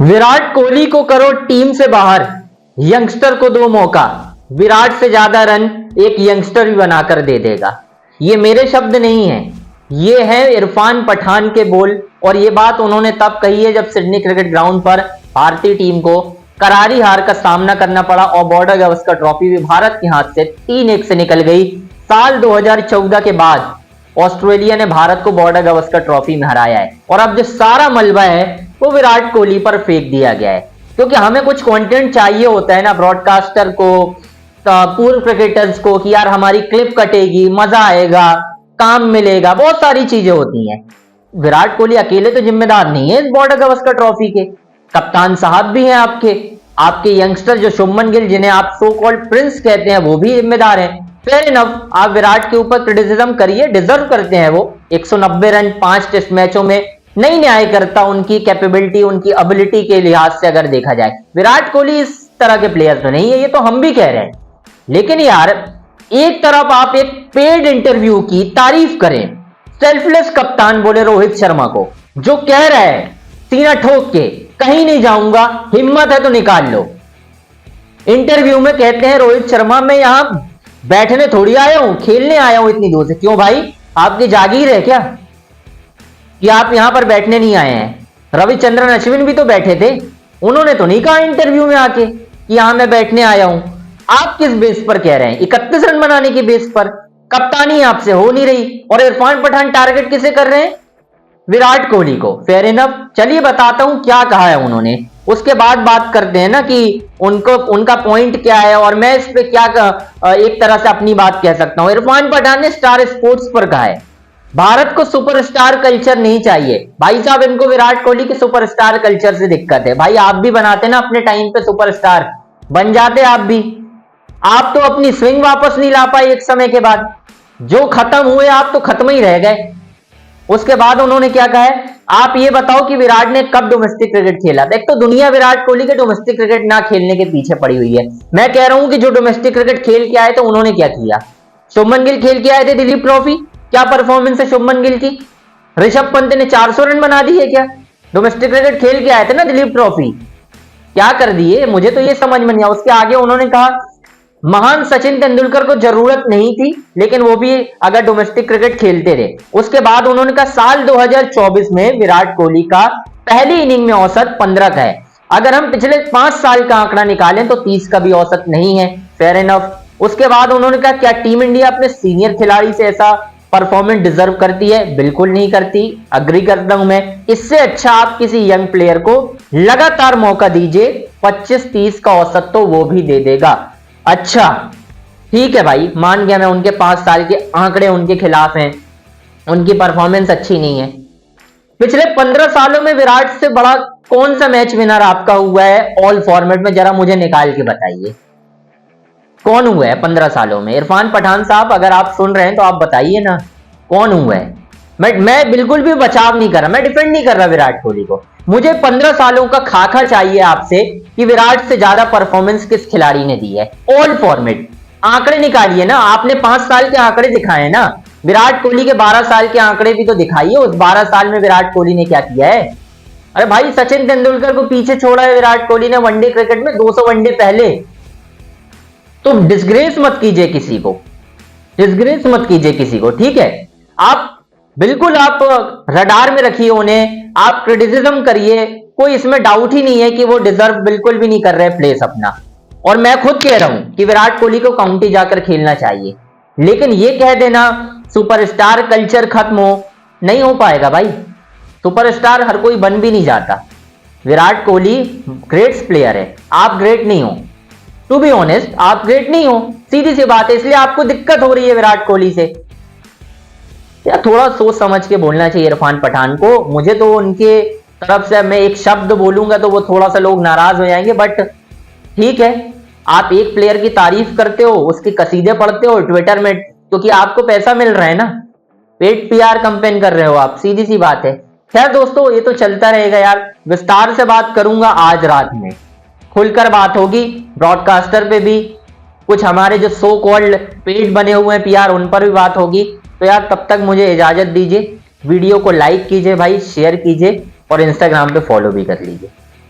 विराट कोहली को करो टीम से बाहर, यंगस्टर को दो मौका। विराट से ज्यादा रन एक यंगस्टर भी बनाकर दे देगा। ये मेरे शब्द नहीं है, ये है इरफान पठान के बोल। और ये बात उन्होंने तब कही है जब सिडनी क्रिकेट ग्राउंड पर भारतीय टीम को करारी हार का सामना करना पड़ा और बॉर्डर गावस्कर ट्रॉफी भी भारत के हाथ से 3-1 से निकल गई। साल 2014 के बाद ऑस्ट्रेलिया ने भारत को बॉर्डर गावस्कर ट्रॉफी में हराया है और अब जो सारा मलबा है वो विराट कोहली पर फेंक दिया गया है। क्योंकि हमें कुछ कंटेंट चाहिए होता है ना, ब्रॉडकास्टर को, पूर्व क्रिकेटर्स को, कि यार हमारी क्लिप कटेगी, मजा आएगा, काम मिलेगा, बहुत सारी चीजें होती हैं। विराट कोहली अकेले तो जिम्मेदार नहीं है इस बॉर्डर गावस्कर ट्रॉफी के, कप्तान साहब भी हैं आपके यंगस्टर जो शुभमन गिल, जिन्हें आप सो कॉल्ड प्रिंस कहते हैं, वो भी जिम्मेदार हैं। फेयर इनफ, आप विराट के ऊपर क्रिटिसिज्म करिए, डिजर्व करते हैं वो। 190 रन 5 टेस्ट मैचों में नहीं न्याय करता उनकी कैपेबिलिटी, उनकी एबिलिटी के लिहाज से अगर देखा जाए। विराट कोहली इस तरह के प्लेयर तो नहीं है, ये तो हम भी कह रहे हैं। लेकिन यार एक तरफ आप एक पेड इंटरव्यू की तारीफ करें, सेल्फलेस कप्तान बोले रोहित शर्मा को, जो कह रहा है सीना ठोक के कहीं नहीं जाऊंगा, हिम्मत है तो निकाल लो। इंटरव्यू में कहते हैं रोहित शर्मा, मैं यहां बैठने थोड़ी आया हूं, खेलने आया हूं इतनी दूर से। क्यों भाई, आपकी जागीर है क्या कि आप यहां पर बैठने नहीं आए हैं? रविचंद्रन अश्विन भी तो बैठे थे, उन्होंने तो नहीं कहा इंटरव्यू में आके कि यहां मैं बैठने आया हूं। आप किस बेस पर कह रहे हैं? 31 रन बनाने की बेस पर। कप्तानी आपसे हो नहीं रही और इरफान पठान टारगेट किसे कर रहे हैं? विराट कोहली को। फेयर इनफ, चलिए बताता हूं क्या कहा है उन्होंने, उसके बाद बात करते हैं ना कि उनका पॉइंट क्या है और मैं इस पे क्या एक तरह से अपनी बात कह सकता हूं। इरफान पठान ने स्टार स्पोर्ट्स पर कहा है भारत को सुपरस्टार कल्चर नहीं चाहिए। भाई साहब, इनको विराट कोहली के सुपरस्टार कल्चर से दिक्कत है। भाई आप भी बनाते ना अपने टाइम पे सुपरस्टार, बन जाते आप भी। आप तो अपनी स्विंग वापस नहीं ला पाए एक समय के बाद, जो खत्म हुए आप तो खत्म ही रह गए। उसके बाद उन्होंने क्या कहा है, आप ये बताओ कि विराट ने कब डोमेस्टिक क्रिकेट खेला? देख, तो दुनिया विराट कोहली के डोमेस्टिक क्रिकेट ना खेलने के पीछे पड़ी हुई है। मैं कह रहा हूं कि जो डोमेस्टिक क्रिकेट खेल के आए तो उन्होंने क्या किया? शुभमन गिल खेल के आए थे दिलीप ट्रॉफी, क्या परफॉर्मेंस है शुभमन गिल की? ऋषभ पंत ने 400 रन बना दिए क्या? डोमेस्टिक क्रिकेट खेल के आए थे ना दिलीप ट्रॉफी, क्या कर दिए? मुझे तो ये समझ में नहीं आया। उसके आगे उन्होंने कहा महान सचिन तेंदुलकर को जरूरत नहीं थी, लेकिन वो भी अगर डोमेस्टिक क्रिकेट खेलते रहे। उसके बाद उन्होंने कहा साल 2024 में विराट कोहली का पहली इनिंग में औसत 15 का है। अगर हम पिछले 5 साल का आंकड़ा निकालें तो 30 का भी औसत नहीं है। Fair enough. उसके बाद उन्होंने कहा क्या टीम इंडिया अपने सीनियर खिलाड़ी से ऐसा परफॉर्मेंस डिजर्व करती है? बिल्कुल नहीं करती, अग्री करता हूं मैं। इससे अच्छा आप किसी यंग प्लेयर को लगातार मौका दीजिए, 25-30 का औसत तो वो भी दे देगा। अच्छा ठीक है भाई, मान गया मैं, उनके 5 साल के आंकड़े उनके खिलाफ हैं, उनकी परफॉर्मेंस अच्छी नहीं है। पिछले 15 सालों में विराट से बड़ा कौन सा मैच विनर आपका हुआ है ऑल फॉर्मेट में? जरा मुझे निकाल के बताइए, कौन हुआ है 15 सालों में? इरफान पठान साहब, अगर आप सुन रहे हैं तो आप बताइए ना, कौन हुआ है? मैं बिल्कुल भी बचाव नहीं कर रहा, मैं डिफेंड नहीं कर रहा विराट कोहली को। मुझे 15 सालों का खाका चाहिए आपसे कि विराट से ज्यादा परफॉर्मेंस किस खिलाड़ी ने दी है ऑल फॉर्मेट। आंकड़े निकालिए ना, आपने 5 साल के आंकड़े दिखाए ना, विराट कोहली के 12 साल के आंकड़े भी तो दिखाइए। उस 12 साल में विराट कोहली ने क्या किया है? अरे भाई, सचिन तेंदुलकर को पीछे छोड़ा है विराट कोहली ने वनडे क्रिकेट में, 200 वनडे पहले। तो डिस्ग्रेस मत कीजिए किसी को, डिस्ग्रेस मत कीजिए किसी को, ठीक है? आप बिल्कुल आप रडार में रखिए उन्हें, आप क्रिटिसिज्म करिए, कोई इसमें डाउट ही नहीं है कि वो डिजर्व बिल्कुल भी नहीं कर रहे प्लेस अपना। और मैं खुद कह रहा हूं कि विराट कोहली को काउंटी जाकर खेलना चाहिए, लेकिन ये कह देना सुपरस्टार कल्चर खत्म हो, नहीं हो पाएगा भाई। सुपरस्टार हर कोई बन भी नहीं जाता। विराट कोहली ग्रेट प्लेयर है, आप ग्रेट नहीं हो। टू बी ऑनेस्ट, आप ग्रेट नहीं हो, सीधी सी बात है, इसलिए आपको दिक्कत हो रही है विराट कोहली से। या थोड़ा सोच समझ के बोलना चाहिए इरफान पठान को। मुझे तो उनके तरफ से मैं एक शब्द बोलूंगा तो वो थोड़ा सा लोग नाराज हो जाएंगे, बट ठीक है, आप एक प्लेयर की तारीफ करते हो, उसके कसीदे पढ़ते हो ट्विटर में, क्योंकि आपको पैसा मिल रहा है ना, पेड पीआर कंपेन कर रहे हो आप, सीधी सी बात है। खैर दोस्तों, ये तो चलता रहेगा यार, विस्तार से बात करूंगा आज रात में, खुलकर बात होगी ब्रॉडकास्टर पे भी, कुछ हमारे जो सो कॉल्ड पेज बने हुए हैं पीआर, उन पर भी बात होगी। तो यार तब तक मुझे इजाजत दीजिए, वीडियो को लाइक कीजिए भाई, शेयर कीजिए और इंस्टाग्राम पे फॉलो भी कर लीजिए।